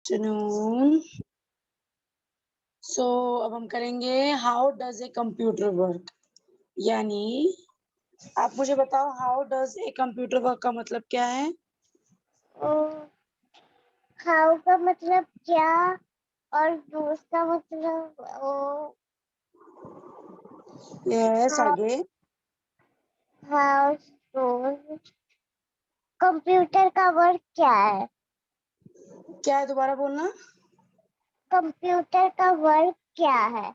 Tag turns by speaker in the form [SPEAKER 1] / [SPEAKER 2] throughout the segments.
[SPEAKER 1] Afternoon. सो अब हम करेंगे how does a computer work, यानी आप मुझे बताओ how does a computer work का मतलब क्या है?
[SPEAKER 2] हाउ का मतलब क्या और डूज का मतलब
[SPEAKER 1] यस, आगे।
[SPEAKER 2] हाउ डूज कंप्यूटर का वर्क क्या है?
[SPEAKER 1] क्या है, दोबारा बोलना।
[SPEAKER 2] कंप्यूटर का वर्क क्या है?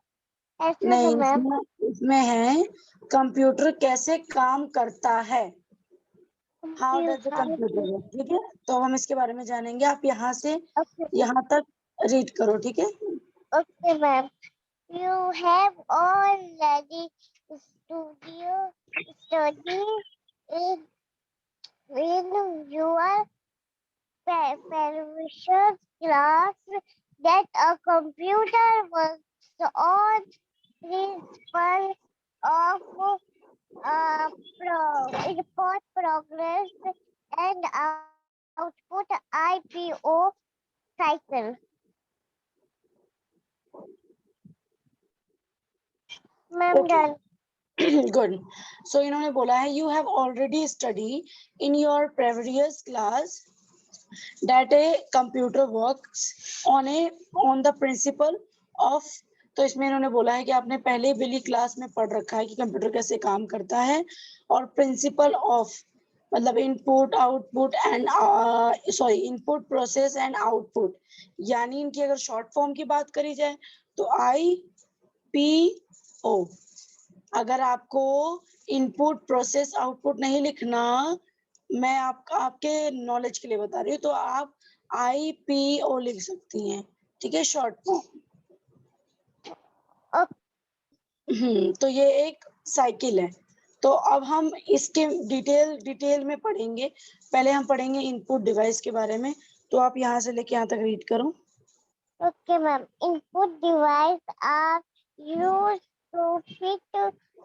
[SPEAKER 2] ऐसे
[SPEAKER 1] नहीं,
[SPEAKER 2] मैम
[SPEAKER 1] इसमें है कंप्यूटर कैसे काम करता है। How does a computer work, ठीक है। तो हम इसके बारे में जानेंगे। आप यहाँ से यहाँ तक रीड करो, ठीक है।
[SPEAKER 2] Okay ma'am, you have already study in your previous class that a computer works on principle of input, progress, and output IPO cycle. Ma'am,
[SPEAKER 1] okay, good. So इन्होंने बोला है you have already study in your previous class that a computer works on the principle of। तो इसमें इन्होंने बोला है कि आपने पहले वाली क्लास में पढ़ रखा है कि कंप्यूटर कैसे काम करता है, और प्रिंसिपल ऑफ मतलब input output and input process and output, यानी इनकी अगर शॉर्ट फॉर्म की बात करी जाए तो IPO। अगर आपको इनपुट प्रोसेस आउटपुट नहीं लिखना, मैं आपके नॉलेज के लिए बता रही हूँ, तो आप IPO लिख सकती हैं, ठीक है, शॉर्ट फॉर्म। तो ये एक साइकिल है। तो अब हम इसके डिटेल में पढ़ेंगे। पहले हम पढ़ेंगे इनपुट डिवाइस के बारे में। तो आप यहाँ से लेके यहाँ तक रीड करो।
[SPEAKER 2] Okay, ma'am. Input device are used to fit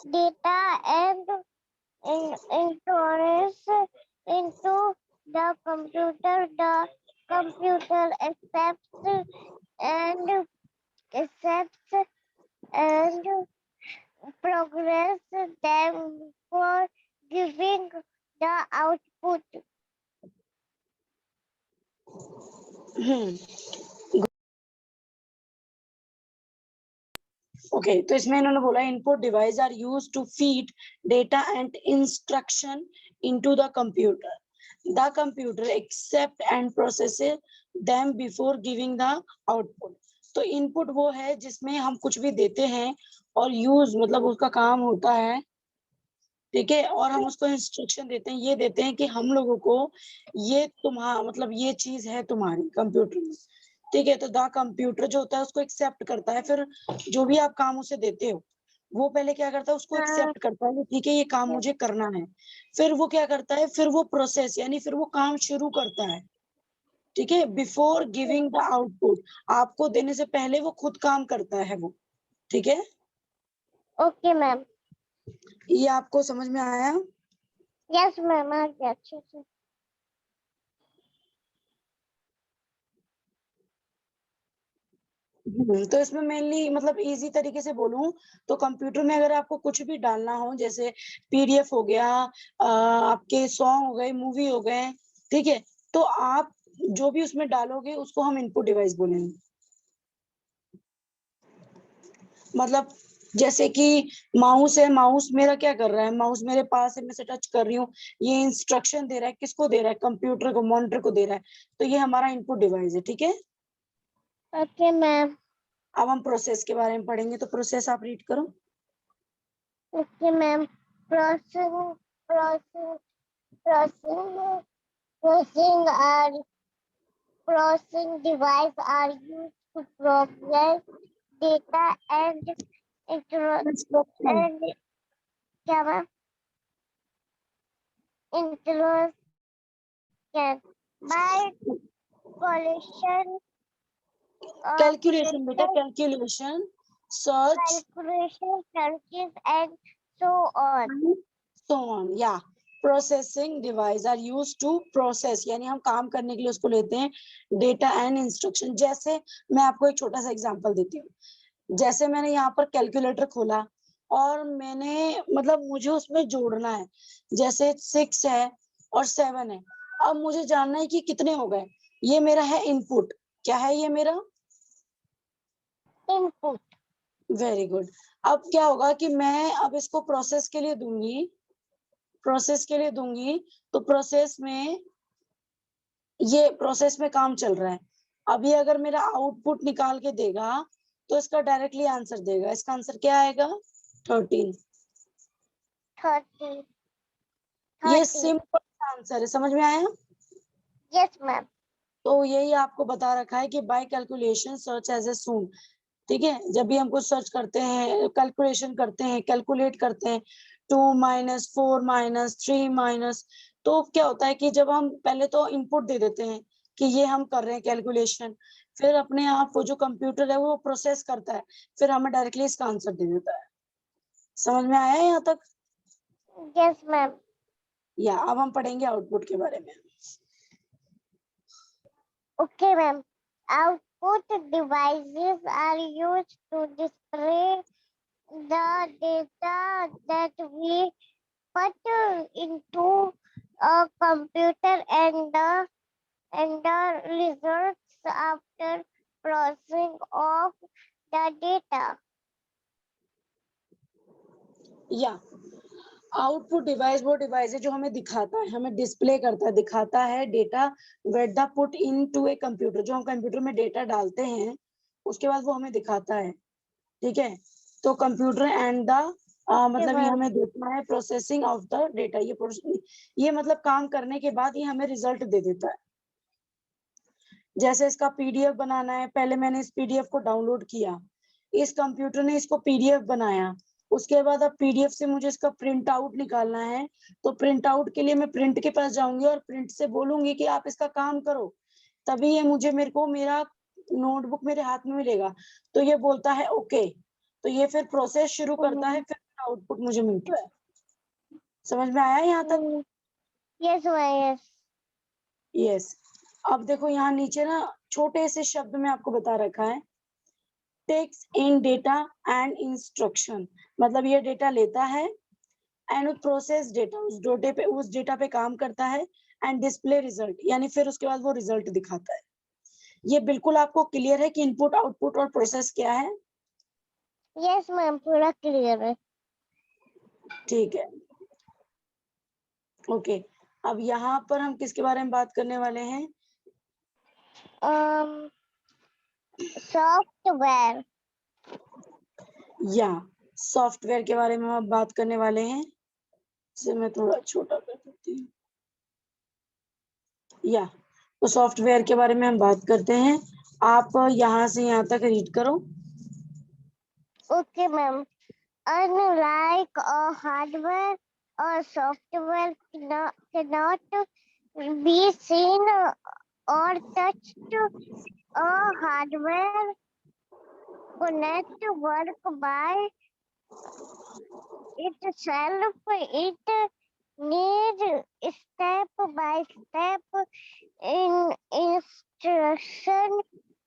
[SPEAKER 2] data and inputs into the computer. The computer accepts and progress them for giving the output.
[SPEAKER 1] Okay, तो इसमें इन्होंने बोला input device are used to feed data and instruction into the computer. The computer accept and processes them before giving the output. तो input वो है जिसमें हम कुछ भी देते हैं, और यूज मतलब उसका काम होता है, ठीक है, और हम उसको इंस्ट्रक्शन देते हैं, ये देते हैं कि हम लोगों को ये तुम्हारा मतलब ये चीज है तुम्हारी कंप्यूटर में, ठीक है। तो द कंप्यूटर जो होता है उसको एक्सेप्ट करता है, फिर जो भी आप काम उसे देते हो वो पहले क्या करता है, उसको एक्सेप्ट करता है, ठीक है ये काम मुझे करना है। फिर वो क्या करता है, फिर वो प्रोसेस यानी फिर वो काम शुरू करता है, ठीक है, बिफोर गिविंग द आउटपुट। आपको देने से पहले वो खुद काम करता है वो, ठीक है।
[SPEAKER 2] Okay ma'am.
[SPEAKER 1] ये आपको समझ में आया?
[SPEAKER 2] यस मैम, आ गया अच्छे से।
[SPEAKER 1] तो इसमें मेनली मतलब इजी तरीके से बोलूं तो कंप्यूटर में अगर आपको कुछ भी डालना हो, जैसे PDF हो गया, आपके सॉन्ग हो गए, मूवी हो गए, ठीक है, तो आप जो भी उसमें डालोगे उसको हम इनपुट डिवाइस बोलेंगे। मतलब जैसे कि माउस है, माउस मेरा क्या कर रहा है, माउस मेरे पास है, मैं से टच कर रही हूँ, ये इंस्ट्रक्शन दे रहा है, किसको दे रहा है, कंप्यूटर को, मॉनिटर को दे रहा है, तो ये हमारा इनपुट डिवाइस है, ठीक है।
[SPEAKER 2] Okay ma'am.
[SPEAKER 1] अब हम प्रोसेस के बारे में पढ़ेंगे, तो प्रोसेस आप रीड करो।
[SPEAKER 2] Okay ma'am. Processing processing processing are processing device are used to process data and
[SPEAKER 1] instruction
[SPEAKER 2] क्या ma'am? Instruction by collection of
[SPEAKER 1] calculation बेटा, calculation, search,
[SPEAKER 2] calculation searches and so on.
[SPEAKER 1] so on, या processing device are use to process, यानी हम काम करने के लिए उसको लेते हैं डेटा एंड इंस्ट्रक्शन। जैसे मैं आपको एक छोटा सा एग्जांपल देती हूँ। जैसे मैंने यहाँ पर कैलकुलेटर खोला और मैंने मतलब मुझे उसमें जोड़ना है, जैसे 6 है और 7 है। अब मुझे जानना है कि कितने हो गए। ये मेरा है इनपुट। क्या है ये मेरा?
[SPEAKER 2] इनपुट।
[SPEAKER 1] Very good. अब क्या होगा कि मैं अब इसको प्रोसेस के लिए दूंगी, तो प्रोसेस में काम चल रहा है। अभी अगर मेरा आउटपुट निकाल के देगा तो इसका डायरेक्टली आंसर देगा। इसका आंसर क्या आएगा? 13।
[SPEAKER 2] 30।
[SPEAKER 1] ये सिंपल आंसर है, समझ में आया?
[SPEAKER 2] Yes ma'am.
[SPEAKER 1] तो यही आपको बता रखा है कि by calculation search as a soon. ठीक है, जब भी हम कुछ सर्च करते हैं, कैलकुलेशन करते हैं, कैलकुलेट करते हैं 2 माइनस 4 माइनस 3 माइनस, तो क्या होता है कि जब हम पहले तो इनपुट दे देते हैं कि ये हम कर रहे हैं कैलकुलेशन, फिर अपने आप वो जो कंप्यूटर है वो प्रोसेस करता है, फिर हमें डायरेक्टली इसका आंसर दे देता है। समझ में आया यहाँ तक?
[SPEAKER 2] Yes ma'am.
[SPEAKER 1] या अब हम पढ़ेंगे आउटपुट के बारे में।
[SPEAKER 2] Okay, ma'am. Output devices are used to display the data that we put into a computer and the results after processing of the data.
[SPEAKER 1] या आउटपुट डिवाइस वो डिवाइस है जो हमें दिखाता है, हमें डिस्प्ले करता है, दिखाता है data what the put into a computer. जो हम कंप्यूटर में डेटा डालते हैं उसके बाद वो हमें दिखाता है। ठीक है, तो कंप्यूटर एंड द मतलब ये
[SPEAKER 2] ma'am.
[SPEAKER 1] हमें देता है प्रोसेसिंग ऑफ द डेटा। ये मतलब काम करने के बाद ये हमें रिजल्ट दे देता है। जैसे इसका पीडीएफ बनाना है, पहले मैंने इस पीडीएफ को डाउनलोड किया, इस कंप्यूटर ने इसको पीडीएफ बनाया, उसके बाद अब पीडीएफ से मुझे इसका प्रिंट आउट निकालना है। तो प्रिंट आउट के लिए मैं प्रिंट के पास जाऊंगी और प्रिंट से बोलूंगी कि आप इसका काम करो, तभी ये मुझे मेरे को मेरा नोटबुक मेरे हाथ में मिलेगा। तो ये बोलता है ओके, तो ये फिर प्रोसेस शुरू करता है, फिर आउटपुट मुझे मिलता है। समझ में आया यहाँ तक?
[SPEAKER 2] Yes, ma'am. Yes.
[SPEAKER 1] यस। अब देखो यहाँ नीचे ना छोटे से शब्द में आपको बता रखा है, takes in data and instruction. मतलब ये डेटा लेता है एंड प्रोसेस डेटा, उस डेटा पे काम करता है, एंड डिस्प्ले रिजल्ट, यानी फिर उसके बाद वो रिजल्ट दिखाता है। ये बिल्कुल आपको क्लियर है कि इनपुट आउटपुट और प्रोसेस क्या है?
[SPEAKER 2] Yes, ma'am. पूरा क्लियर है।
[SPEAKER 1] ठीक है, ओके। अब यहाँ पर हम किसके बारे में बात करने वाले हैं?
[SPEAKER 2] सॉफ्टवेयर।
[SPEAKER 1] या सॉफ्टवेयर के बारे में हम बात करने वाले हैं। इसे मैं थोड़ा छोटा कर देती हूँ। या तो सॉफ्टवेयर के बारे में हम बात करते हैं। आप यहाँ से यहाँ तक रीड करो।
[SPEAKER 2] Okay, ma'am. Unlike a hardware or software cannot be seen or touched, a hardware cannot work by itself. It needs step-by-step instruction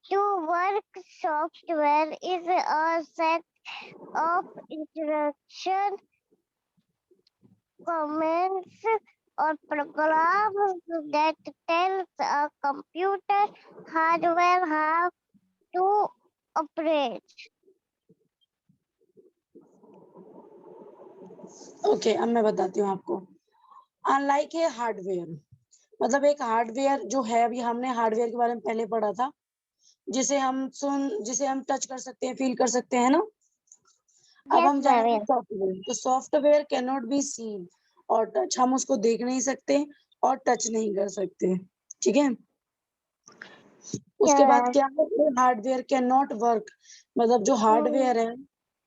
[SPEAKER 2] to work. Software is a set of instruction, commands, or programs that tells a computer hardware how to operate.
[SPEAKER 1] Okay, अब मैं बताती हूँ आपको। Unlike ए hardware, मतलब एक hardware जो है, अभी हमने हार्डवेयर के बारे में पहले पढ़ा था, जिसे हम टच कर सकते हैं, फील कर सकते हैं ना। अब
[SPEAKER 2] Yes,
[SPEAKER 1] हम
[SPEAKER 2] ma'am.
[SPEAKER 1] जाएंगे
[SPEAKER 2] Yes.
[SPEAKER 1] सॉफ्टवेयर। तो software can not be seen और टच, हम उसको देख नहीं सकते और टच नहीं कर सकते। ठीक है, उसके बाद
[SPEAKER 2] Yes.
[SPEAKER 1] क्या है, हार्डवेयर कैन नॉट वर्क, मतलब जो हार्डवेयर है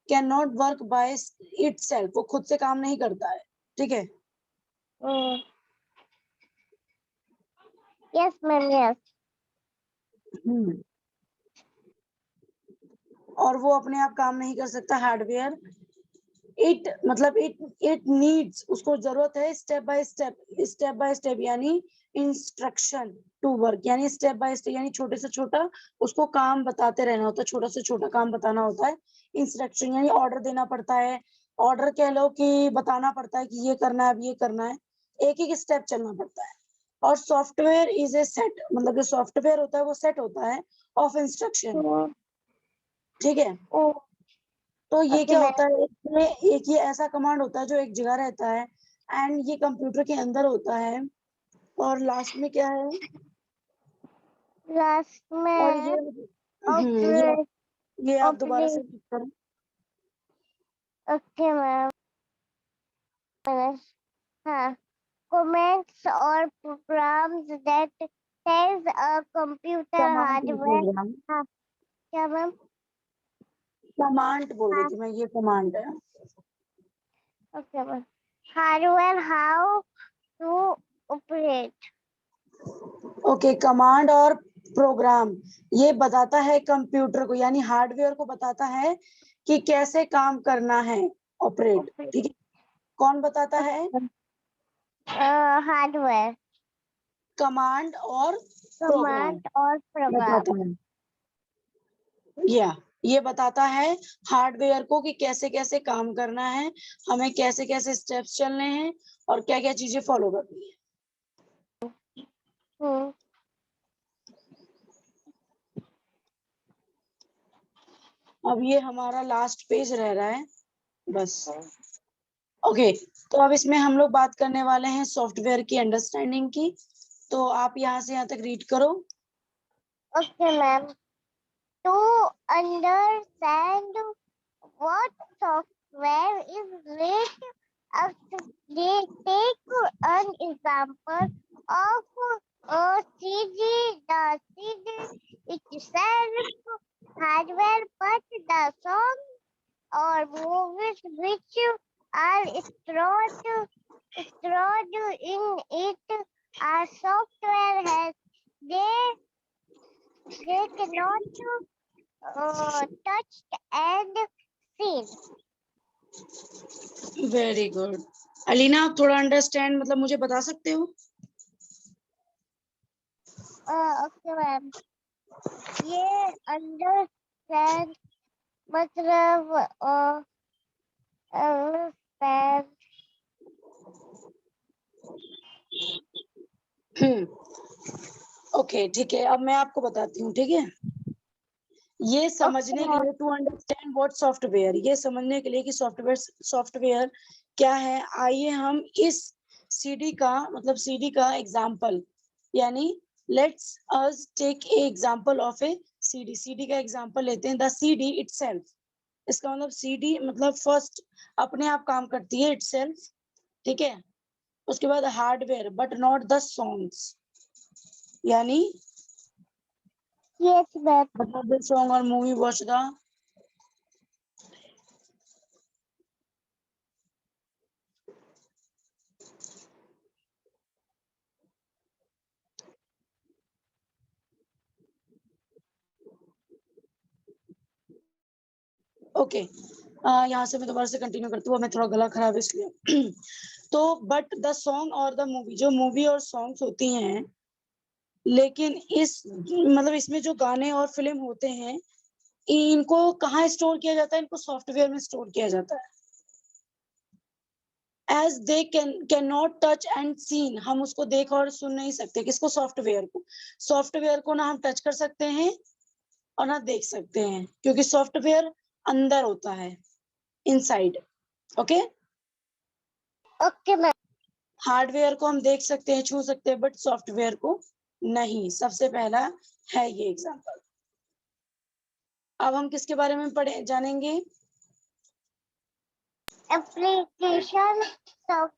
[SPEAKER 1] can not work by itself, वो खुद से काम नहीं करता है। ठीक है,
[SPEAKER 2] Mm. Yes, ma'am. Yes.
[SPEAKER 1] और वो अपने आप काम नहीं कर सकता हार्डवेयर। इट मतलब इट नीड्स, उसको जरूरत है स्टेप बाय स्टेप यानी इंस्ट्रक्शन टू वर्क, यानी स्टेप बाय स्टेप यानी छोटे से छोटा उसको काम बताते रहना होता है, छोटा से छोटा काम बताना होता है। इंस्ट्रक्शन यानी ऑर्डर देना पड़ता है, ऑर्डर कह लो कि बताना पड़ता है कि ये करना है, अब ये करना है, एक एक स्टेप चलना पड़ता है। और सॉफ्टवेयर इज ए सेट, मतलब जो सॉफ्टवेयर होता है वो सेट होता है ऑफ इंस्ट्रक्शन, ठीक है।
[SPEAKER 2] ओ,
[SPEAKER 1] तो ये
[SPEAKER 2] ओके
[SPEAKER 1] क्या
[SPEAKER 2] मैम।
[SPEAKER 1] होता है, एक ये ऐसा कमांड होता है जो एक जगह रहता है एंड ये कंप्यूटर के अंदर होता है। और लास्ट में क्या है,
[SPEAKER 2] लास्ट
[SPEAKER 1] और
[SPEAKER 2] में
[SPEAKER 1] ये
[SPEAKER 2] ऑपरेट
[SPEAKER 1] ये आप दोबारा से
[SPEAKER 2] ऑपरेट
[SPEAKER 1] repeat करें।
[SPEAKER 2] Okay ma'am. हाँ, comments or programs that tells a computer
[SPEAKER 1] command
[SPEAKER 2] hardware।
[SPEAKER 1] Program,
[SPEAKER 2] हाँ, क्या मैम?
[SPEAKER 1] कमांड बोल रही
[SPEAKER 2] हाँ,
[SPEAKER 1] थी मैं, ये कमांड है।
[SPEAKER 2] Okay ma'am. Hardware how to operate।
[SPEAKER 1] Okay, command और प्रोग्राम ये बताता है कंप्यूटर को, यानी हार्डवेयर को बताता है कि कैसे काम करना है, ऑपरेट, ठीक है। कौन बताता है,
[SPEAKER 2] हार्डवेयर,
[SPEAKER 1] कमांड और प्रोग्राम
[SPEAKER 2] कमांड और प्रोग्राम।
[SPEAKER 1] बताता है, या ये बताता है हार्डवेयर को कि कैसे कैसे काम करना है, हमें कैसे कैसे स्टेप्स चलने हैं और क्या क्या चीजें फॉलो करनी है।
[SPEAKER 2] हम्म,
[SPEAKER 1] अब ये हमारा लास्ट पेज रह रहा है बस। ओके, तो अब इसमें हम लोग बात करने वाले हैं सॉफ्टवेयर की अंडरस्टैंडिंग की। तो आप यहाँ से यहाँ तक रीड करो।
[SPEAKER 2] Okay ma'am. To understand what software is rate take an example of a CD. The CD itself hardware, but the song or movies which are stored in it are software has they cannot touched and seen।
[SPEAKER 1] Very good. Alina, आप थोड़ा understand मतलब मुझे बता सकते हो।
[SPEAKER 2] Okay ma'am. ये understand मतलब understand
[SPEAKER 1] okay, ठीक है, अब मैं आपको बताती हूँ, ठीक है। ये
[SPEAKER 2] ओके
[SPEAKER 1] समझने के
[SPEAKER 2] मैम।
[SPEAKER 1] लिए, टू अंडरस्टैंड व्हाट सॉफ्टवेयर, ये समझने के लिए कि सॉफ्टवेयर क्या है, आइए हम इस सीडी का मतलब सीडी का एग्जांपल, यानी let's us take a example of a CD, CD का एग्जांपल लेते हैं। द सीडी इटसेल्फ, इसका मतलब सीडी मतलब फर्स्ट अपने आप काम करती है, इटसेल्फ, ठीक है। उसके बाद hardware but not the songs, यानी
[SPEAKER 2] यस मैम।
[SPEAKER 1] मतलब द सॉन्ग और मूवी वॉच द, ओके। यहाँ से मैं दोबारा से कंटिन्यू करती हूँ, मैं थोड़ा गला खराब है इसलिए। तो बट द सॉन्ग और द मूवी, जो मूवी और सॉन्ग्स होती हैं, लेकिन इस मतलब इसमें जो गाने और फिल्म होते हैं, इनको कहाँ स्टोर किया जाता है, इनको सॉफ्टवेयर में स्टोर किया जाता है। As they can not touch and seen, हम उसको देख और सुन नहीं सकते, किसको, सॉफ्टवेयर को। सॉफ्टवेयर को ना हम टच कर सकते हैं और ना देख सकते हैं, क्योंकि सॉफ्टवेयर अंदर होता है, inside, okay.
[SPEAKER 2] Okay ma'am.
[SPEAKER 1] Hardware को हम देख सकते हैं, छू सकते हैं, बट सॉफ्टवेयर को नहीं। सबसे पहला है ये एग्जांपल। अब हम किसके बारे में पढ़े जानेंगे,
[SPEAKER 2] एप्लीकेशन ऑफ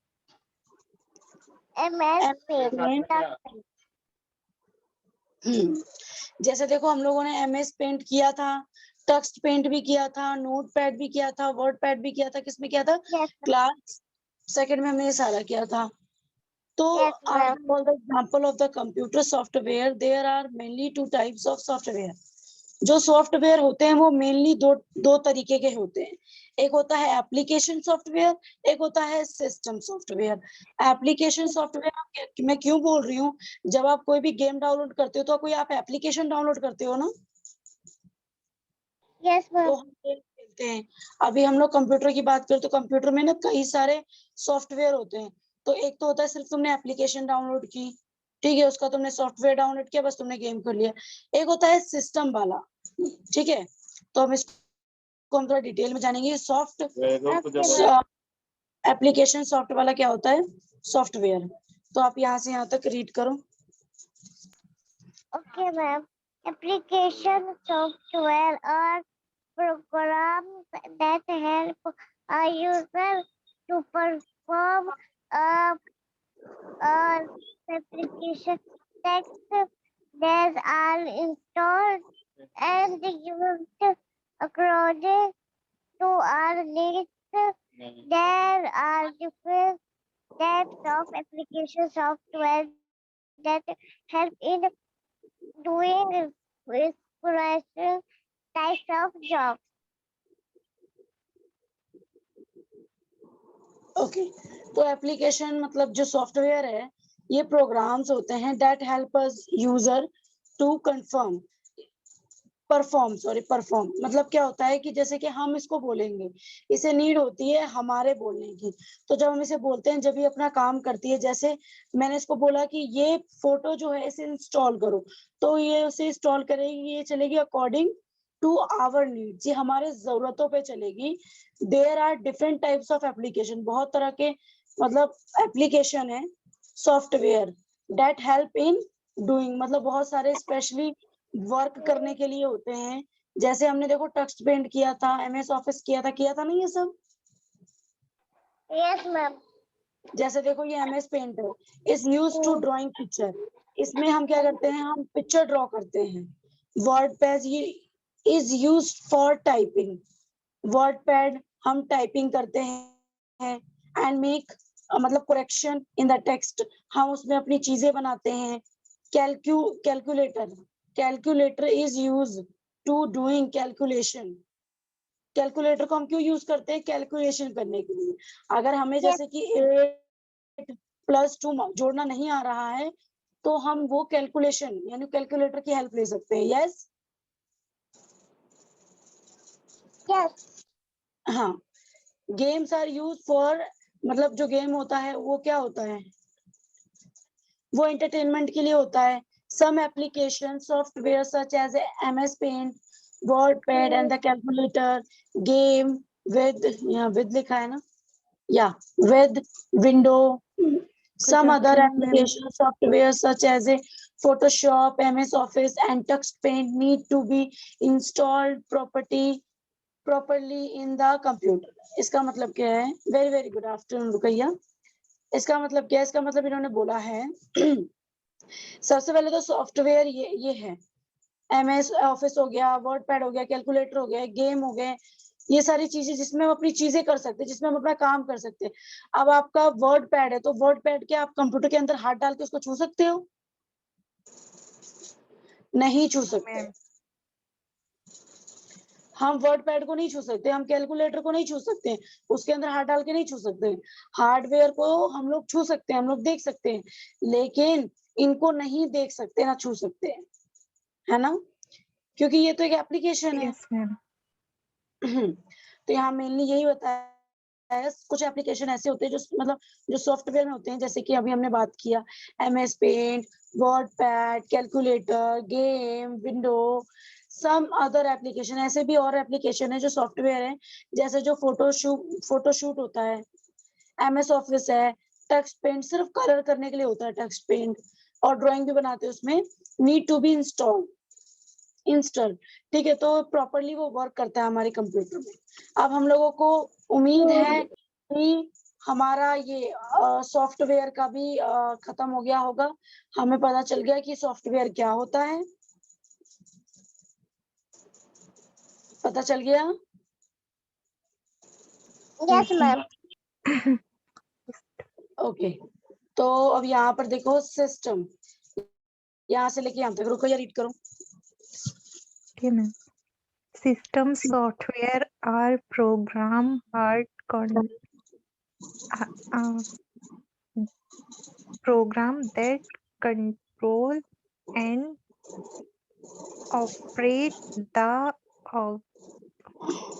[SPEAKER 2] MS पेंट।
[SPEAKER 1] जैसे देखो, हम लोगों ने MS पेंट किया था, टेक्स्ट पेंट भी किया था, नोट पैड भी किया था, वर्ड पैड भी किया था, किसमें किया था,
[SPEAKER 2] यस
[SPEAKER 1] क्लास सेकंड में हमने ये सारा किया था। तो
[SPEAKER 2] yes ma'am.
[SPEAKER 1] after all the example of the computer software, there are mainly two types of software. जो सॉफ्टवेयर होते हैं वो मेनली दो तरीके के होते हैं। एक होता है एप्लीकेशन सॉफ्टवेयर, एक होता है सिस्टम सॉफ्टवेयर। एप्लीकेशन सॉफ्टवेयर मैं क्यों बोल रही हूँ, जब आप कोई भी गेम डाउनलोड करते हो तो कोई आप एप्लीकेशन डाउनलोड करते हो ना,
[SPEAKER 2] Yes,
[SPEAKER 1] तो
[SPEAKER 2] ma'am.
[SPEAKER 1] हम गेम खेलते हैं। अभी हम लोग कंप्यूटर की बात करें तो कंप्यूटर में ना कई सारे सॉफ्टवेयर होते हैं। तो एक तो होता है सिर्फ तुमने एप्लीकेशन डाउनलोड की, ठीक है, उसका तुमने सॉफ्टवेयर डाउनलोड किया, बस तुमने गेम कर लिया। एक होता है सिस्टम वाला, ठीक है, तो हम इसको हम थोड़ा डिटेल में जानेंगे। Soft
[SPEAKER 2] Okay, ma'am.
[SPEAKER 1] Application soft वाला क्या होता है, सॉफ्टवेयर। तो आप यहाँ से यहाँ तक रीड करो।
[SPEAKER 2] Okay, ma'am. Application software are programs that help a user to perform a application text that are installed and used according to our needs. There are different types of application software that help in doing special types of jobs.
[SPEAKER 1] Okay, तो application मतलब जो software है, ये programs होते हैं that help us user to confirm perform मतलब क्या होता है कि जैसे कि हम इसको बोलेंगे, इसे नीड होती है हमारे बोलने की, तो जब हम इसे बोलते हैं जब ये अपना काम करती है। जैसे मैंने इसको बोला कि ये फोटो जो है इसे इंस्टॉल करो, तो ये उसे इंस्टॉल करेगी, ये चलेगी अकॉर्डिंग टू आवर नीड्स, ये हमारे जरूरतों पे चलेगी। There are different types of application, बहुत तरह के मतलब एप्लीकेशन है software that help in doing, मतलब बहुत सारे स्पेशली वर्क करने के लिए होते हैं। जैसे हमने देखो टेक्स्ट पेंट किया था, एमएस ऑफिस किया था नहीं ये सब।
[SPEAKER 2] Yes, ma'am.
[SPEAKER 1] जैसे देखो ये एमएस पेंट है, is use to drawing picture, इसमें हम क्या करते हैं, हम पिक्चर ड्रॉ करते हैं। वर्ड पैड ये is use for typing, WordPad हम टाइपिंग करते हैं। एंड मेक मतलब करेक्शन इन द टेक्स्ट, हम उसमें अपनी चीजें बनाते हैं। Calculator calculator is use to doing calculation, calculator को हम क्यों यूज करते हैं, कैलकुलेशन करने के लिए। अगर हमें
[SPEAKER 2] Yes,
[SPEAKER 1] जैसे कि 8+2 जोड़ना नहीं आ रहा है, तो हम वो कैलकुलेशन यानी कैलकुलेटर की हेल्प ले सकते हैं। यस,
[SPEAKER 2] yes,
[SPEAKER 1] हाँ। गेम्स आर यूज फॉर, मतलब जो गेम होता है वो क्या होता है, वो एंटरटेनमेंट के लिए होता है। Some application software such as MS Paint, WordPad and the calculator, game with, यहाँ विद लिखा है ना, या with window, some other application software such as a Photoshop, MS Office and Text Paint need to be installed properly in the computer। इसका मतलब क्या है, very very good afternoon Rukaiya. इसका मतलब क्या है, इसका मतलब इन्होंने बोला है सबसे पहले तो सॉफ्टवेयर ये है, एमएस ऑफिस हो गया, वर्ड पैड हो गया, कैलकुलेटर हो गया, गेम हो गए, ये सारी चीजें जिसमें हम अपनी चीजें कर सकते हैं, जिसमें हम अपना काम कर सकते हैं। अब आपका वर्ड पैड है, तो वर्ड पैड के आप कंप्यूटर के अंदर हाथ डाल के उसको छू सकते हो, नहीं छू सकते। हम वर्ड पैड को नहीं छू सकते, हम कैलकुलेटर को नहीं छू सकते, उसके अंदर हाथ डाल के नहीं छू सकते। हार्डवेयर को हम लोग छू सकते हैं, हम लोग देख सकते हैं, लेकिन इनको नहीं देख सकते ना छू सकते हैं, है ना, क्योंकि ये तो एक एप्लीकेशन है।
[SPEAKER 3] Yes, ma'am.
[SPEAKER 1] तो यहाँ मेनली यही बताया है। कुछ एप्लीकेशन ऐसे होते हैं जो मतलब जो सॉफ्टवेयर में होते हैं, जैसे कि अभी हमने बात किया MS Paint, WordPad, calculator, game, window, some other application. ऐसे भी और एप्लीकेशन है जो सॉफ्टवेयर है, जैसे जो फोटोशूट होता है, एमएस ऑफिस है, टेक्स्ट पेंट सिर्फ कलर करने के लिए होता है टेक्स्ट पेंट, और ड्राइंग भी बनाते हैं उसमें, नीड टू बी इंस्टॉल, ठीक है, तो प्रॉपरली वो वर्क करता है हमारे कंप्यूटर में। अब हम लोगों को उम्मीद है कि हमारा ये सॉफ्टवेयर का भी खत्म हो गया होगा, हमें पता चल गया कि सॉफ्टवेयर क्या होता है, पता चल गया।
[SPEAKER 2] yes, ma'am.
[SPEAKER 1] ओके, तो अब यहाँ पर देखो सिस्टम, यहाँ से लेके यहाँ तक रुको या रीड करो।
[SPEAKER 3] Okay, ma'am. System software are program uh, program that control and operate the av-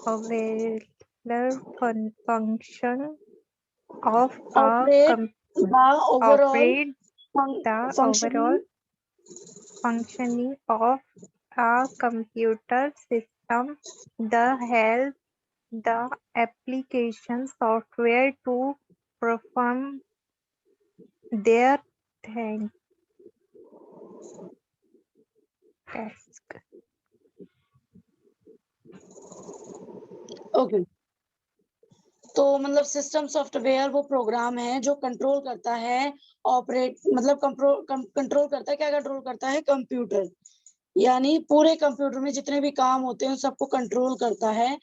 [SPEAKER 3] available function of a
[SPEAKER 1] Operate the overall
[SPEAKER 3] operate the overall
[SPEAKER 1] functioning.
[SPEAKER 3] functioning of a computer system, the help the application software to perform their thing task.
[SPEAKER 1] Okay, तो मतलब system software वो programme है जो control करता है, operate मतलब control करता है, क्या कंट्रोल करता है? कंप्यूटर, यानी पूरे कंप्यूटर में जितने भी काम होते हैं उन सबको कंट्रोल करता है।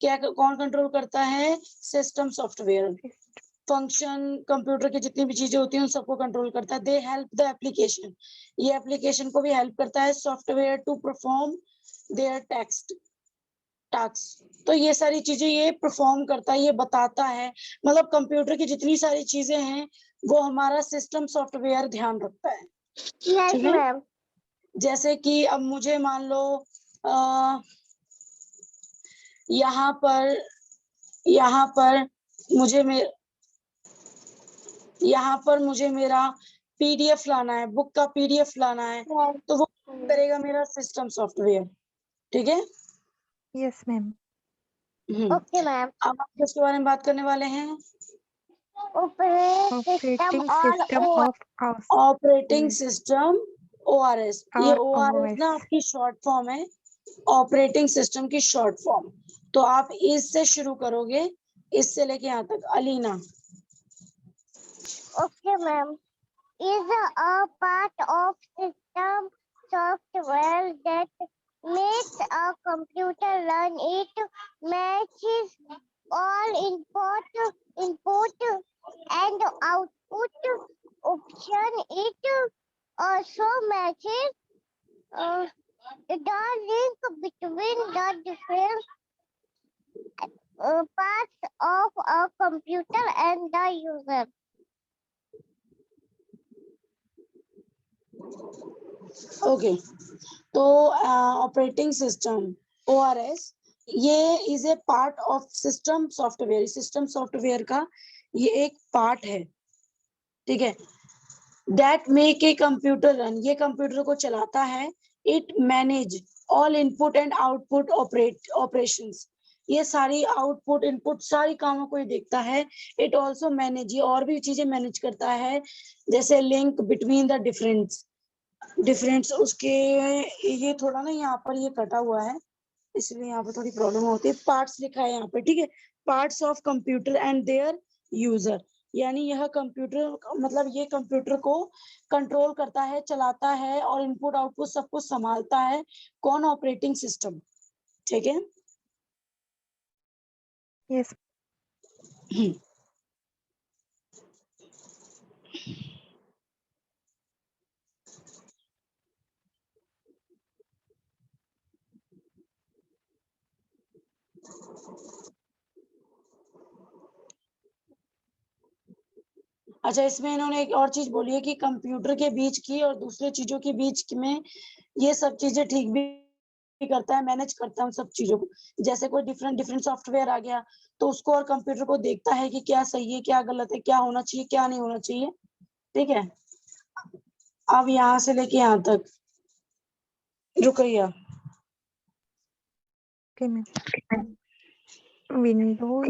[SPEAKER 1] क्या कौन कंट्रोल करता है? System software. फंक्शन कंप्यूटर की जितनी भी चीजें होती हैं उन सबको कंट्रोल करता है। दे हेल्प द एप्लीकेशन, ये एप्लीकेशन को भी हेल्प करता है software to perform their task. तो ये सारी चीजें ये परफॉर्म करता है, ये बताता है, मतलब कंप्यूटर की जितनी सारी चीजें हैं वो हमारा सिस्टम सॉफ्टवेयर ध्यान रखता है।
[SPEAKER 2] Yes,
[SPEAKER 1] ठीक है,
[SPEAKER 2] ma'am.
[SPEAKER 1] जैसे कि अब मुझे मान लो यहाँ पर मुझे यहाँ पर मुझे मेरा पीडीएफ लाना है, बुक का पीडीएफ लाना है,
[SPEAKER 2] Yes.
[SPEAKER 1] तो वो करेगा मेरा सिस्टम सॉफ्टवेयर। ठीक है,
[SPEAKER 3] Yes, ma'am.
[SPEAKER 2] Okay, ma'am.
[SPEAKER 1] अब आप किसके बारे में बात करने वाले हैं?
[SPEAKER 2] Operating system
[SPEAKER 3] Operating
[SPEAKER 2] all
[SPEAKER 3] system
[SPEAKER 2] over.
[SPEAKER 3] of us.
[SPEAKER 1] Operating system, ORS. ये
[SPEAKER 3] Or
[SPEAKER 1] ओआरएस ना
[SPEAKER 3] OS.
[SPEAKER 1] आपकी शॉर्ट फॉर्म है, ऑपरेटिंग सिस्टम की शॉर्ट फॉर्म। तो आप इससे शुरू करोगे, इससे लेके यहाँ तक। Alina,
[SPEAKER 2] Okay, ma'am. Is a part of system software that makes a computer run. It matches all input and output option. It also matches the link between the different parts of a computer and the user.
[SPEAKER 1] Okay, तो operating system, ORS, ये is a part of system software. System software का ये एक part है। ठीक है, that make a computer run, ये computer को चलाता है। It manage all input and output operations, ये सारी आउटपुट इनपुट सारी कामों को ये देखता है। इट ऑल्सो मैनेज, ये और भी चीजें मैनेज करता है, जैसे लिंक बिटवीन द डिफरेंट्स उसके। ये थोड़ा ना यहाँ पर ये कटा हुआ है, इसलिए यहाँ पर थोड़ी प्रॉब्लम होती है। पार्ट्स लिखा है यहाँ पर, ठीक है, parts of computer and their user, यानी यह कंप्यूटर मतलब ये कंप्यूटर को कंट्रोल करता है, चलाता है और इनपुट आउटपुट सब कुछ संभालता है। कौन? Operating system. ठीक है,
[SPEAKER 3] Yes.
[SPEAKER 1] अच्छा, इसमें इन्होंने एक और चीज बोली है कि कंप्यूटर के बीच की और दूसरे चीजों के बीच में ये सब चीजें ठीक भी करता है, मैनेज करता है उन सब चीजों को। जैसे कोई डिफरेंट डिफरेंट सॉफ्टवेयर आ गया तो उसको और कंप्यूटर को देखता है कि क्या सही है, क्या गलत है, क्या होना चाहिए, क्या नहीं होना चाहिए। ठीक है, अब यहाँ से लेके यहाँ तक Ruqaiya.
[SPEAKER 3] Okay, ma'am. Windows,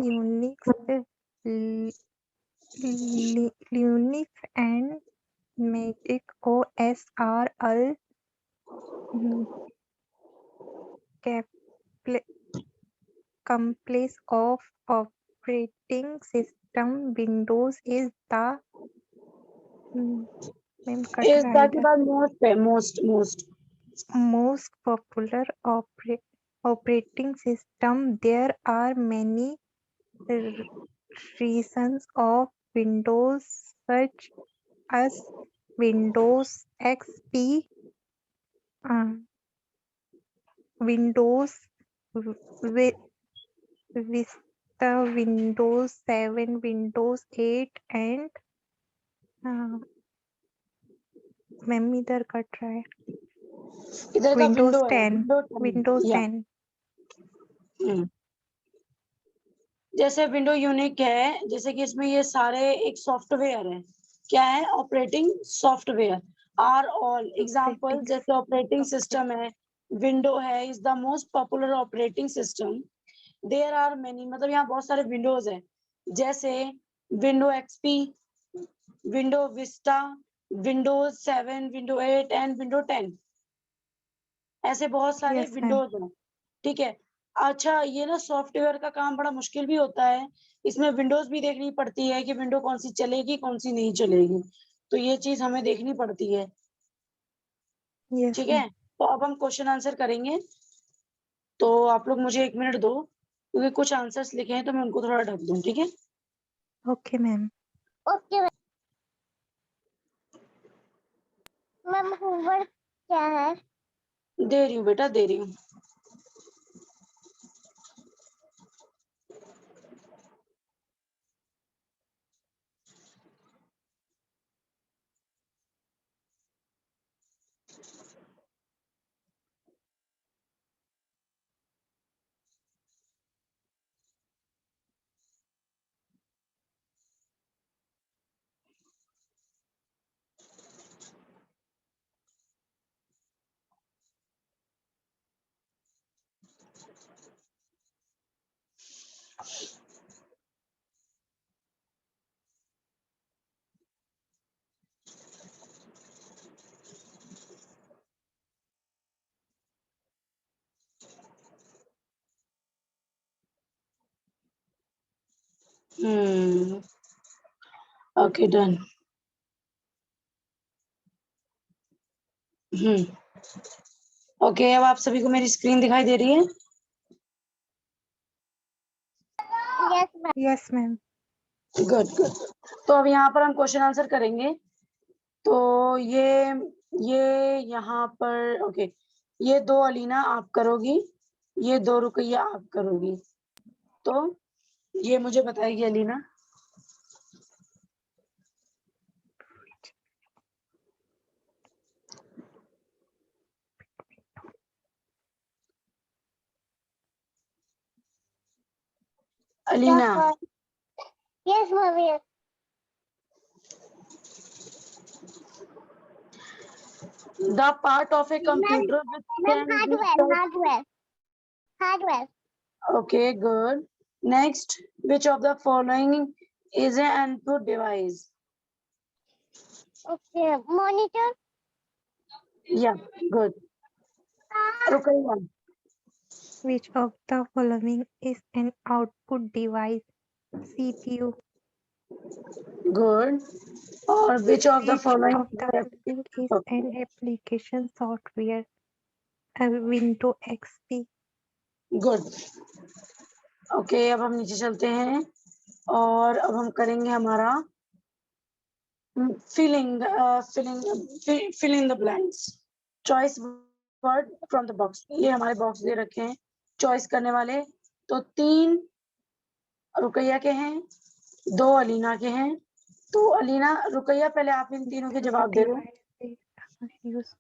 [SPEAKER 3] Linux and Mac OS are all complex of operating system. Windows is the ma'am cut
[SPEAKER 1] इस
[SPEAKER 3] रहा है
[SPEAKER 1] बात के
[SPEAKER 3] इधर,
[SPEAKER 1] बाद मोस्ट है, most
[SPEAKER 3] most popular operating system. There are many reasons of Windows such as Windows XP, uh, Windows with Vista, Windows 7, Windows 8 and ma'am इधर cut रहा है
[SPEAKER 1] इधर का
[SPEAKER 3] Windows
[SPEAKER 1] विंडो है,
[SPEAKER 3] 10, Windows
[SPEAKER 1] या
[SPEAKER 3] 10.
[SPEAKER 1] जैसे विंडो यूनिक है, जैसे कि इसमें ये सारे एक सॉफ्टवेयर है। क्या है? Operating software are all example.
[SPEAKER 3] Operating
[SPEAKER 1] जैसे ऑपरेटिंग
[SPEAKER 3] software.
[SPEAKER 1] सिस्टम है, विंडो है, is the most popular operating system. There are many, मतलब यहाँ बहुत सारे विंडोज है, जैसे window XP, window Vista, Windows 7, window 8 and window 10। ऐसे बहुत सारे
[SPEAKER 3] Yes, ma'am.
[SPEAKER 1] विंडोज हैं, ठीक है। अच्छा, ये ना सॉफ्टवेयर का काम बड़ा मुश्किल भी होता है। इसमें विंडोज भी देखनी पड़ती है कि विंडो कौन सी चलेगी, कौन सी नहीं चलेगी, तो ये चीज हमें देखनी पड़ती है,
[SPEAKER 3] Yes,
[SPEAKER 1] ठीक
[SPEAKER 3] ma'am.
[SPEAKER 1] है। तो अब हम क्वेश्चन आंसर करेंगे, तो आप लोग मुझे 1 मिनट दो, क्योंकि कुछ आंसर्स लिखे हैं तो मैं उनको थोड़ा ढक दूं, ठीक है।
[SPEAKER 3] Okay, ma'am.
[SPEAKER 2] Okay ma'am, homework क्या है?
[SPEAKER 1] दे रही हूँ बेटा, दे रही हूँ। Okay, done. ओके, अब आप सभी को मेरी स्क्रीन दिखाई दे रही है?
[SPEAKER 2] Yes ma'am.
[SPEAKER 3] Yes, ma'am.
[SPEAKER 1] Good good. तो अब यहाँ पर हम क्वेश्चन आंसर करेंगे। तो ये यहाँ पर ओके, ये 2 अलीना आप करोगी, ये 2 रुकैया आप करोगी। तो ये मुझे बताएगी Alina. Alina,
[SPEAKER 2] yes ma'am. Yes
[SPEAKER 1] the part of a computer which
[SPEAKER 2] ma'am,
[SPEAKER 1] can be
[SPEAKER 2] hardware hardware hardware.
[SPEAKER 1] okay, good. Next, which of the following is an input device?
[SPEAKER 2] Okay, monitor.
[SPEAKER 1] Yeah, good. Rukaiya,
[SPEAKER 3] Which of the following is an output device? CPU.
[SPEAKER 1] good. Or which of the
[SPEAKER 3] Which
[SPEAKER 1] following
[SPEAKER 3] of the following is an application software? Windows XP.
[SPEAKER 1] Good. Okay, अब हम नीचे चलते हैं और अब हम करेंगे हमारा fill in the blanks. Choice word from the box. ये हमारे बॉक्स दे रखे हैं चॉइस करने वाले। तो 3 रुकैया के हैं, 2 अलीना के हैं। तो अलीना, रुकैया, पहले आप इन तीनों के जवाब दे दो।
[SPEAKER 3] Use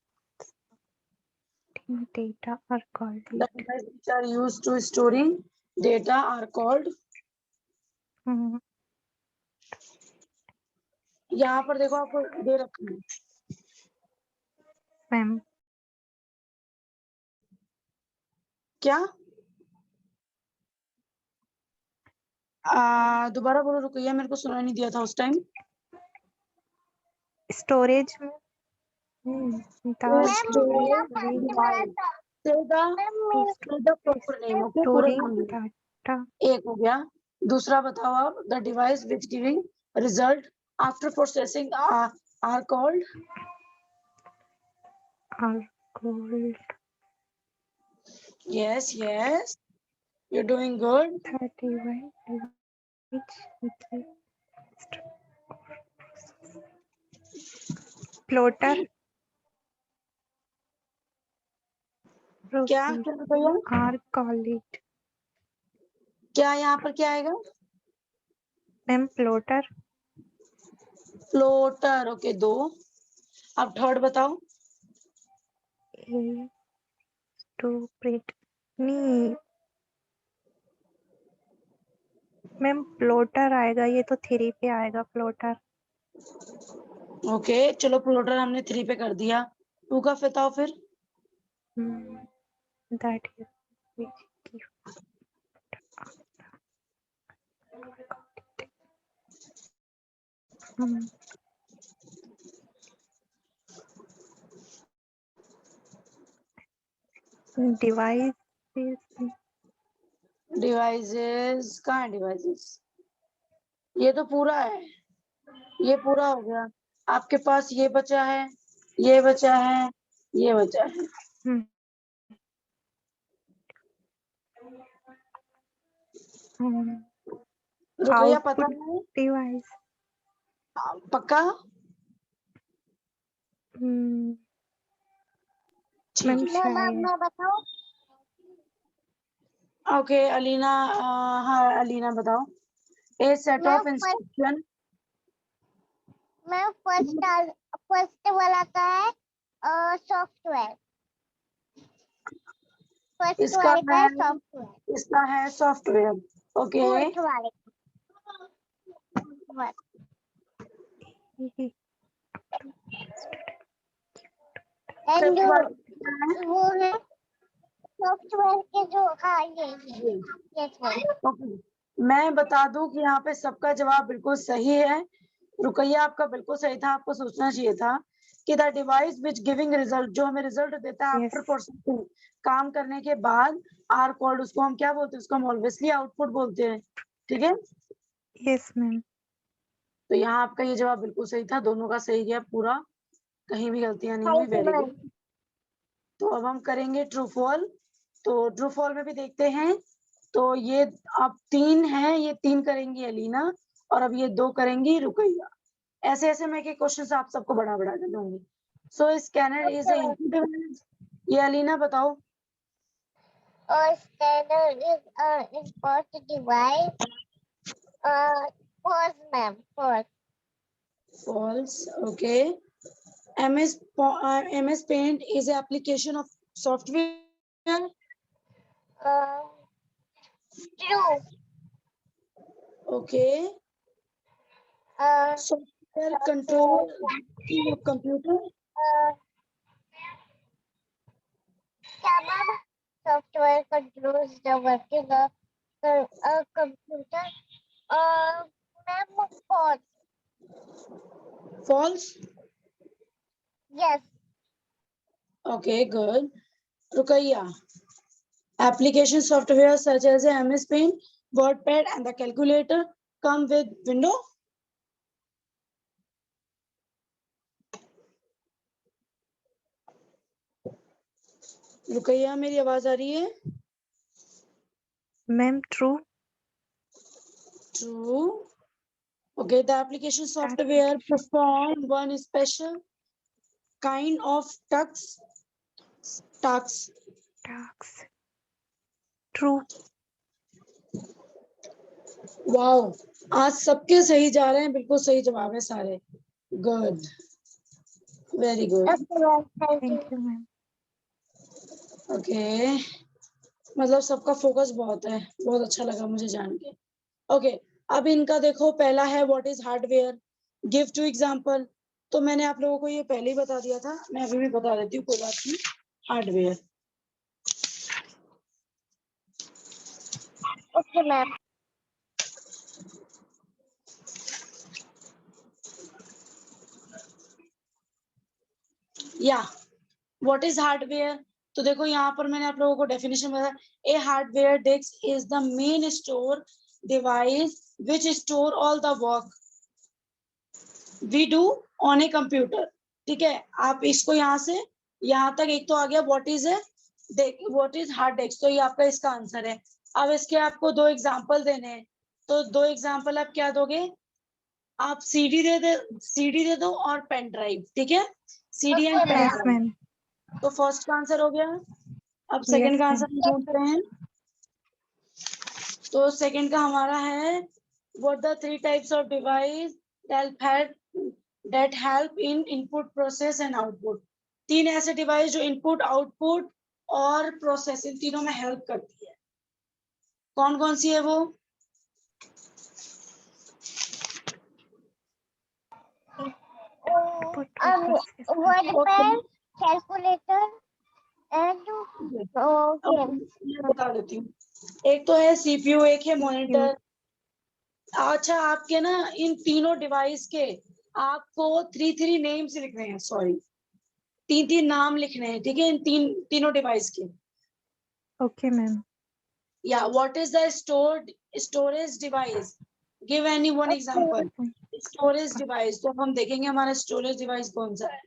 [SPEAKER 3] data are called
[SPEAKER 1] The devices which are used to storing data are called। यहाँ पर देखो, आपको दे रखा है
[SPEAKER 3] ma'am.
[SPEAKER 1] क्या? दोबारा बोलो रुकैया, मेरे को सुना नहीं दिया था उस time.
[SPEAKER 3] Storage. The
[SPEAKER 1] Storage
[SPEAKER 3] storage
[SPEAKER 1] device. Say the proper name, okay? पूरा
[SPEAKER 3] storing
[SPEAKER 1] नाम लो।
[SPEAKER 3] data
[SPEAKER 1] एक हो गया। दूसरा बताओ आप, the device which giving result after processing are called.
[SPEAKER 3] are called
[SPEAKER 1] yes yes, you doing good.
[SPEAKER 3] 31 which plotter.
[SPEAKER 1] क्या
[SPEAKER 3] proceed.
[SPEAKER 1] क्या भैया,
[SPEAKER 3] R call it.
[SPEAKER 1] क्या यहाँ पर क्या आएगा?
[SPEAKER 3] Ma'am plotter.
[SPEAKER 1] Floater, okay 2। अब थर्ड बताओ।
[SPEAKER 3] A to print. नहीं मैम प्लोटर आएगा, ये तो 3 पे आएगा प्लोटर.
[SPEAKER 1] ओके चलो, फ्लोटर हमने 3 पे कर दिया। 2 का बताओ फिर।
[SPEAKER 3] That is which give. Device is
[SPEAKER 1] devices कहाँ है? डिवाइसेस ये तो पूरा है, ये पूरा हो गया। आपके पास ये बचा है, ये बचा है, ये बचा है। रुपया पता
[SPEAKER 3] output
[SPEAKER 1] नहीं,
[SPEAKER 3] device.
[SPEAKER 1] पक्का? ठीक
[SPEAKER 3] मैम
[SPEAKER 1] है।
[SPEAKER 3] शायद
[SPEAKER 2] मैं बताऊं?
[SPEAKER 1] ओके अलीना, हाँ अलीना बताओ। ए सेट
[SPEAKER 2] मैं
[SPEAKER 1] ऑफ इंस्ट्रक्शन।
[SPEAKER 2] मैं फर्स्ट वाला का है सॉफ्टवेयर। फर्स्ट
[SPEAKER 1] इसका
[SPEAKER 2] वाले का
[SPEAKER 1] है,
[SPEAKER 2] है सॉफ्टवेयर।
[SPEAKER 1] इसका है सॉफ्टवेयर। ओके
[SPEAKER 2] फोर्थ वाले का एंड
[SPEAKER 1] फिफ्थ वाला क्या है?
[SPEAKER 2] वो है सॉफ्टवेयर के जो, हाँ ये
[SPEAKER 1] ये।
[SPEAKER 2] सही।
[SPEAKER 1] ओके मैं बता दूं कि यहाँ पे सबका जवाब बिल्कुल सही है। रुकैया आपका बिल्कुल सही था, आपको सोचना चाहिए था कि the device which giving result, जो हमें रिजल्ट देता है आफ्टर प्रोसेसिंग, काम करने के बाद, आर कॉल्ड, उसको हम क्या बोलते हैं? उसको हम ऑब्वियसली आउटपुट बोलते हैं। ठीक है,
[SPEAKER 3] यस मैम.
[SPEAKER 1] तो यहाँ आपका ये जवाब बिल्कुल सही था, दोनों का सही गया पूरा, कहीं भी गलतियां नहीं हुई। Very good. तो अब हम करेंगे ट्रू फॉल। तो ट्रू फॉल में भी देखते हैं। तो ये अब 3 है, ये 3 करेंगी अलीना और अब ये 2 करेंगी रुकैया। ऐसे ऐसे मैं के क्वेश्चंस आप सबको बढ़ा बढ़ा के दूंगी। So scanner is a input device. ये अलीना बताओ।
[SPEAKER 2] और scanner is important device. False ma'am, false.
[SPEAKER 1] False, okay. MS Paint is an application of software.
[SPEAKER 2] True.
[SPEAKER 1] Okay. Software control of computer.
[SPEAKER 2] क्या मैम? Software controls the working of computer. Ma'am false.
[SPEAKER 1] False.
[SPEAKER 2] Yes.
[SPEAKER 1] Okay, good. Rukaiya. Application software such as MS Paint, WordPad, and the calculator come with window. Rukaiya मेरी आवाज आ रही है?
[SPEAKER 3] Ma'am true.
[SPEAKER 1] True. Okay, the application software perform one special kind of tasks.
[SPEAKER 3] True.
[SPEAKER 1] Wow, आज सबके सही जा रहे हैं, बिल्कुल सही जवाब है सारे। Good, very good.
[SPEAKER 3] Thank you ma'am.
[SPEAKER 1] Okay, मतलब सबका फोकस बहुत है, बहुत अच्छा लगा मुझे जान के। ओके, अब इनका देखो, पहला है what is hardware, give two example. तो मैंने आप लोगों को ये पहले ही बता दिया था, मैं अभी भी बता देती हूँ, कोई बात नहीं। Hardware,
[SPEAKER 2] okay ma'am.
[SPEAKER 1] या व्हाट इज हार्डवेयर। तो देखो यहाँ पर मैंने आप लोगों को डेफिनेशन बताया, a hardware disk is the main store device which store all the work we do on a computer. ठीक है, आप इसको यहाँ से यहाँ तक एक तो आ गया what is what is hard disk, तो ये आपका इसका आंसर है। अब इसके आपको 2 एग्जांपल देने हैं, तो 2 एग्जांपल आप क्या दोगे? आप सीडी दे दो और पेन ड्राइव। ठीक है, CD and pen
[SPEAKER 3] yes
[SPEAKER 1] drive.
[SPEAKER 3] Ma'am.
[SPEAKER 1] तो फर्स्ट का आंसर हो गया अब सेकंड
[SPEAKER 3] Yes,
[SPEAKER 1] का
[SPEAKER 3] ma'am.
[SPEAKER 1] आंसर हम ढूंढते हैं। तो सेकंड का हमारा है what the three types of device that help in input process and output। तीन ऐसे डिवाइस जो इनपुट आउटपुट और प्रोसेस इन तीनों में हेल्प करती है। कौन कौन सी है वो?
[SPEAKER 3] Input or process.
[SPEAKER 2] word pen, calculator, and okay.
[SPEAKER 1] मैं बता देती हूँ। एक तो है सीपीयू, एक है मॉनिटर। अच्छा, आपके ना इन तीनों डिवाइस के आपको 3 नेम्स लिखने हैं, सॉरी 3 नाम लिखने हैं, ठीक है, इन तीनों डिवाइस के।
[SPEAKER 3] Okay, ma'am.
[SPEAKER 1] या what is the storage device? Give any one example. Storage device, तो हम देखेंगे हमारा स्टोरेज डिवाइस कौन सा है।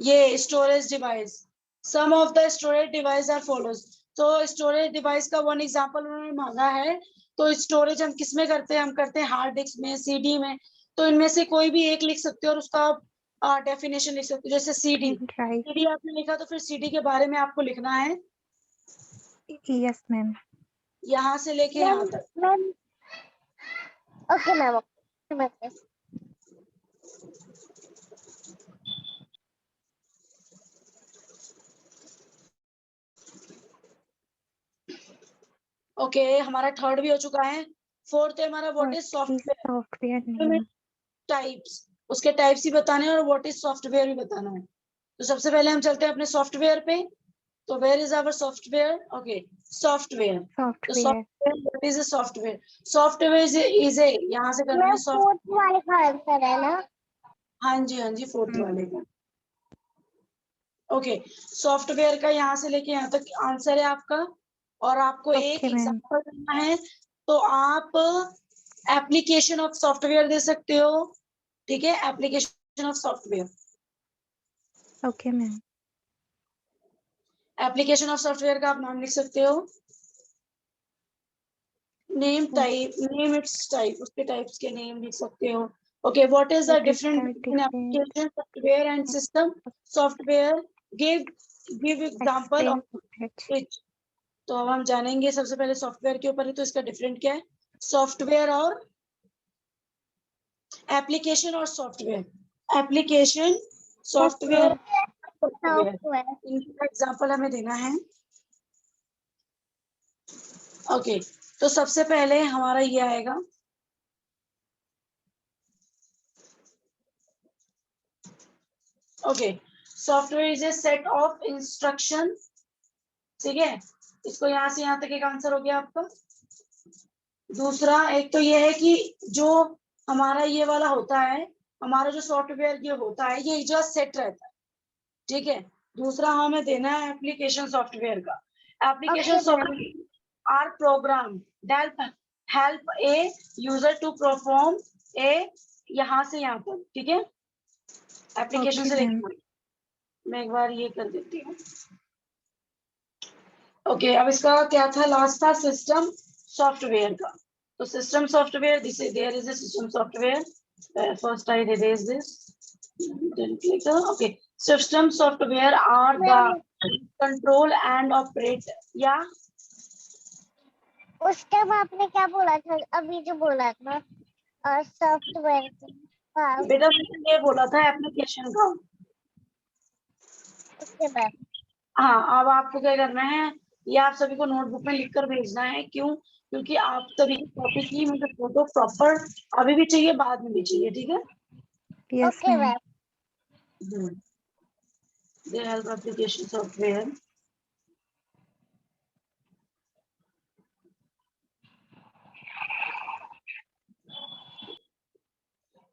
[SPEAKER 1] ये storage device, some of the storage device are follows. तो स्टोरेज डिवाइस का वन एग्जांपल उन्होंने मांगा है। तो स्टोरेज हम किस में करते हैं? हम करते हैं हार्ड डिस्क में, सीडी में। तो इनमें से कोई भी एक लिख सकते हो और उसका डेफिनेशन लिख सकते हो। जैसे सीडी,
[SPEAKER 3] And right.
[SPEAKER 1] सीडी आपने लिखा तो फिर सीडी के बारे में आपको लिखना है
[SPEAKER 3] Yes, ma'am.
[SPEAKER 1] यहाँ से लेके यहाँ तक।
[SPEAKER 2] Ma'am, okay, ma'am. Okay.
[SPEAKER 1] Okay, हमारा थर्ड भी हो चुका है। फोर्थ है हमारा what
[SPEAKER 3] What
[SPEAKER 1] is
[SPEAKER 3] is
[SPEAKER 1] software
[SPEAKER 3] software name?
[SPEAKER 1] Types. उसके टाइप्स ही बताने हैं और व्हाट इज सॉफ्टवेयर भी बताना है। तो सबसे पहले हम चलते हैं अपने सॉफ्टवेयर पे। तो where is our software? Okay, software. तो
[SPEAKER 3] Software.
[SPEAKER 1] Software, what is a software? Software is a, यहाँ से करना है
[SPEAKER 2] Ma'am, fourth वाले का आंसर है ना?
[SPEAKER 1] हाँ जी, फोर्थ वाले का। ओके, सॉफ्टवेयर का यहाँ से लेके यहाँ तक आंसर है आपका। और आपको एक
[SPEAKER 3] Okay, ma'am.
[SPEAKER 1] एग्जांपल देना है। तो आप एप्लीकेशन ऑफ सॉफ्टवेयर दे सकते हो, ठीक है, application of software.
[SPEAKER 3] Okay, ma'am.
[SPEAKER 1] Application of software का आप नाम लिख सकते हो। Name type, name it's type, उसके टाइप्स के नेम लिख सकते हो। Okay, what is the
[SPEAKER 3] What is
[SPEAKER 1] difference
[SPEAKER 3] the
[SPEAKER 1] between
[SPEAKER 3] difference?
[SPEAKER 1] Application software and system software? Give example
[SPEAKER 3] Explain
[SPEAKER 1] of
[SPEAKER 3] it.
[SPEAKER 1] It. तो अब हम जानेंगे सबसे पहले सॉफ्टवेयर के ऊपर है, तो इसका डिफरेंट क्या है? सॉफ्टवेयर और एप्लीकेशन और software, application software software,
[SPEAKER 2] Software.
[SPEAKER 1] इनका एग्जांपल हमें देना है। ओके, तो सबसे पहले हमारा ये आएगा okay, software is A set of instruction, ठीक है। इसको यहाँ से यहाँ तक एक आंसर हो गया आपका। दूसरा एक तो ये है कि जो हमारा ये वाला होता है, हमारा जो सॉफ्टवेयर ये होता है, ये जो सेट रहता है, ठीक है। दूसरा हमें देना है एप्लीकेशन सॉफ्टवेयर का। Application
[SPEAKER 2] Okay, ma'am.
[SPEAKER 1] Software are program that help a user to perform a, यहाँ से यहाँ पर, ठीक है। एप्लीकेशन
[SPEAKER 3] Okay,
[SPEAKER 1] से
[SPEAKER 3] ma'am.
[SPEAKER 1] लेके मैं एक बार ये कर देती हूँ। ओके, अब इसका क्या था? लास्ट था सिस्टम सॉफ्टवेयर का। तो system software, this is there is a system software. First I erase this, then click okay, system software are the
[SPEAKER 2] Ma'am,
[SPEAKER 1] control and operate, या
[SPEAKER 2] उस टाइम आपने क्या बोला था? अभी जो बोला था सॉफ्टवेयर का।
[SPEAKER 1] बेटा मैंने ये बोला था एप्लीकेशन का।
[SPEAKER 2] उसके बाद
[SPEAKER 1] हाँ, अब आपको क्या करना है, ये आप सभी को नोटबुक में लिख कर भेजना है। क्यों? क्योंकि आप सभी कॉपी की मुझे फोटो प्रॉपर अभी भी चाहिए, बाद में भी चाहिए, ठीक है।
[SPEAKER 3] Yes,
[SPEAKER 2] okay
[SPEAKER 3] ma'am.
[SPEAKER 2] Ma'am.
[SPEAKER 1] They help application software.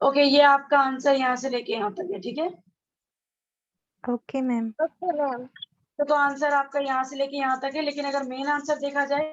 [SPEAKER 1] Okay, ये आपका आंसर यहाँ से लेके यहाँ तक है, ठीक है।
[SPEAKER 3] Okay, ma'am.
[SPEAKER 2] Okay ma'am.
[SPEAKER 1] तो आंसर आपका यहाँ से लेके यहाँ तक है, लेकिन अगर मेन आंसर देखा जाए